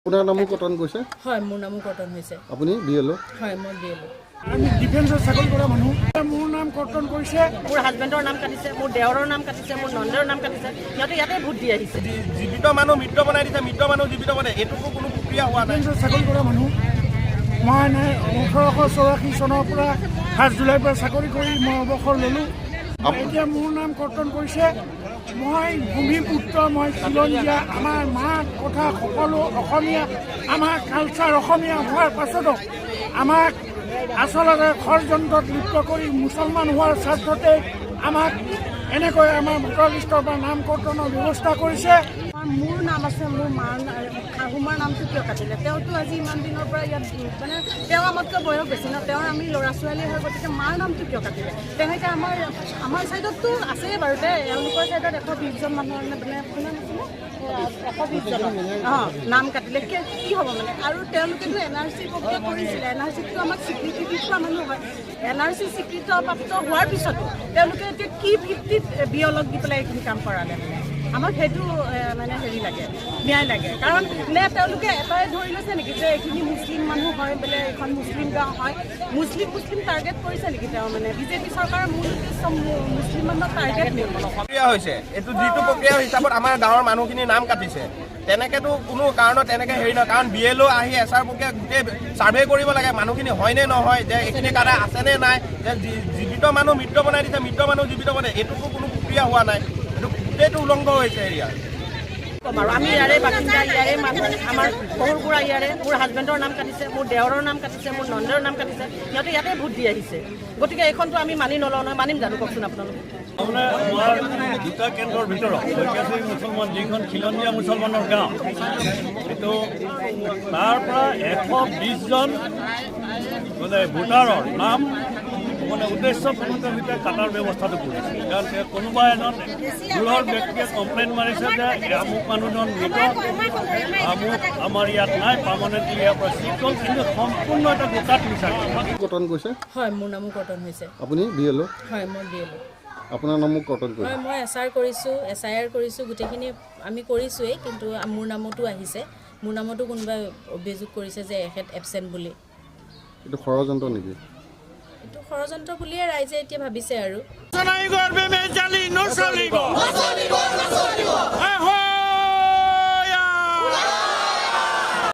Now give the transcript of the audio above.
আপোনাৰ নামো কটন কৈছে? হয়, মোৰ নামো কটন হৈছে। আপুনি বিএলও? হয়, মই বিএলও। আমি ডিফেন্সত চাকৰি কৰা মানুহ। মোৰ নাম কটন কৈছে। মোৰ হাজবেণ্ডৰ নাম কাটিছে, মোৰ দেওৰৰ নাম কাটিছে, মোৰ নন্দেৰ নাম কাটিছে। সিহঁতে ইয়াতে ভোট দি আহিছে। জীৱিত মানুহ মৃত বনাই দিছে, মৃত মানুহ জীৱিত বনাই, এইটোতো কোনো প্ৰক্ৰিয়া হোৱা নাই। ডিফেন্সত চাকৰি কৰা মানুহ। মই 1884 চনৰ পৰা 7 জুলাইৰ পৰা চাকৰি কৰি মই অৱসৰ ল'লোঁ। এতিয়া মোৰ নাম কটন কৈছে। মই ভূমিপুত্ৰ, মই খিলঞ্জীয়া। আমাৰ মাত কথা সকলো অসমীয়া, আমাৰ কালচাৰ অসমীয়া হোৱাৰ পাছতো আমাক আচলতে ষড়যন্ত্ৰত লিপ্ত কৰি মুছলমান হোৱাৰ স্বাৰ্থতে আমাক এনেকৈ আমাৰ ভোটাৰ লিষ্টৰ পৰা নাম কৰ্তনৰ ব্যৱস্থা কৰিছে। মোৰ নাম আছে, মোৰ মাৰ শাহুমাৰ নামটো কিয় কাটিলে? তেওঁতো আজি ইমান দিনৰ পৰা ইয়াত মানে তেওঁ আমাতকৈ বয়স বেছি ন, তেওঁৰ আমি ল'ৰা ছোৱালী হয়, গতিকে মাৰ নামটো কিয় কাটিলে? তেনেকৈ আমাৰ ছাইডততো আছেই বাৰু, এওঁলোকৰ ছাইডত 120জন মানুহৰ মানে 120জন নাম কাটিলে কি হ'ব মানে? আৰু তেওঁলোকেতো NRC প্ৰক্ৰিয়া কৰিছিলে। NRCটো আমাক স্বীকৃতি দি থোৱা মানুহ হয়। NRC স্বীকৃতিপ্ৰাপ্ত হোৱাৰ পিছতো তেওঁলোকে এতিয়া কি ভিত্তিত বিয়লক দি পেলাই এইখিনি কাম কৰালে? আমাক সেইটো মানে হেৰি লাগে, ন্যায় লাগে। কাৰণ নে তেওঁলোকে এটাই ধৰি লৈছে নেকি যে এইখিনি মুছলিম মানুহ হয়, বোলে এইখন মুছলিম গাঁও হয়, মুছলিম টাৰ্গেট কৰিছে নেকি? তেওঁ মানে বিজেপি চৰকাৰৰ মূল উদ্দেশ্য মুছলিম মানুহক টাৰ্গেট প্ৰক্ৰিয়া হৈছে, এইটো যিটো প্ৰক্ৰিয়া হিচাপত আমাৰ গাঁৱৰ মানুহখিনিৰ নাম কাটিছে, তেনেকেতো কোনো কাৰণত তেনেকৈ হেৰি নহয়। কাৰণ BLO আহি এছাৰ প্ৰক্ৰিয়া গোটেই ছাৰ্ভে কৰিব লাগে, মানুহখিনি হয়নে নহয়, যে এইখিনি কাটা আছেনে নাই, যে জীৱিত মানুহ মৃত বনাই দিছে, মৃত মানুহ জীৱিত বনাই, এইটোতো কোনো প্ৰক্ৰিয়া হোৱা নাই। এইটো গোটেইটো উলংঘ হৈছে এৰিয়াৰ। আমি ইয়াৰে বাসিন্দা, ইয়াৰে মানুহ, আমাৰ শহুৰ বুঢ়া ইয়াৰে। মোৰ হাজবেণ্ডৰ নাম কাটিছে, মোৰ দেওৰৰ নাম কাটিছে, মোৰ নন্দেৰ নাম কাটিছে। সিহঁতে ইয়াতে ভোট দি আহিছে। গতিকে এইখনতো আমি মানি নলওঁ নহয়। মানিম জানো কওকচোন আপোনালোকে? আমাৰ দুটা কেন্দ্ৰৰ ভিতৰত ঐতিহাসিক মুছলমান, যিখন খিলঞ্জীয়া মুছলমানৰ গাঁও, এইটো তাৰ পৰা 120জন মানে ভোটাৰৰ নাম মানে উদ্দেশ্যপূৰ্ণভাৱে কাটাৰ ব্যৱস্থাটো কৰিছে। কাৰণ কোনোবা এজন দূৰৰ ব্যক্তিয়ে কমপ্লেইন মাৰিছে যে আমুক মানুহজন মৃত, আমুক আমাৰ ইয়াত নাই, পাৰ্মানেণ্টলি ইয়াৰ পৰা চিফ্ট হ'ল, কিন্তু সম্পূৰ্ণ এটা গোটাত মিছা। কটন কৈছে? হয়, মোৰ নামো কটন হৈছে। আপুনি বিএলও? হয়, মই বিএলও। আপোনাৰ নামো কটন কৈছে? হয়, মই SR কৰিছোঁ, SIR কৰিছোঁ, গোটেইখিনি আমি কৰিছোঁৱেই, কিন্তু মোৰ নামতো আহিছে। মোৰ নামতো কোনোবাই অভিযোগ কৰিছে যে এখেত এবচেণ্ট বুলি। এইটো ষড়যন্ত্ৰ নেকি? এইটো ষড়যন্ত্ৰ বুলিয়ে ৰাইজে এতিয়া ভাবিছে আৰু।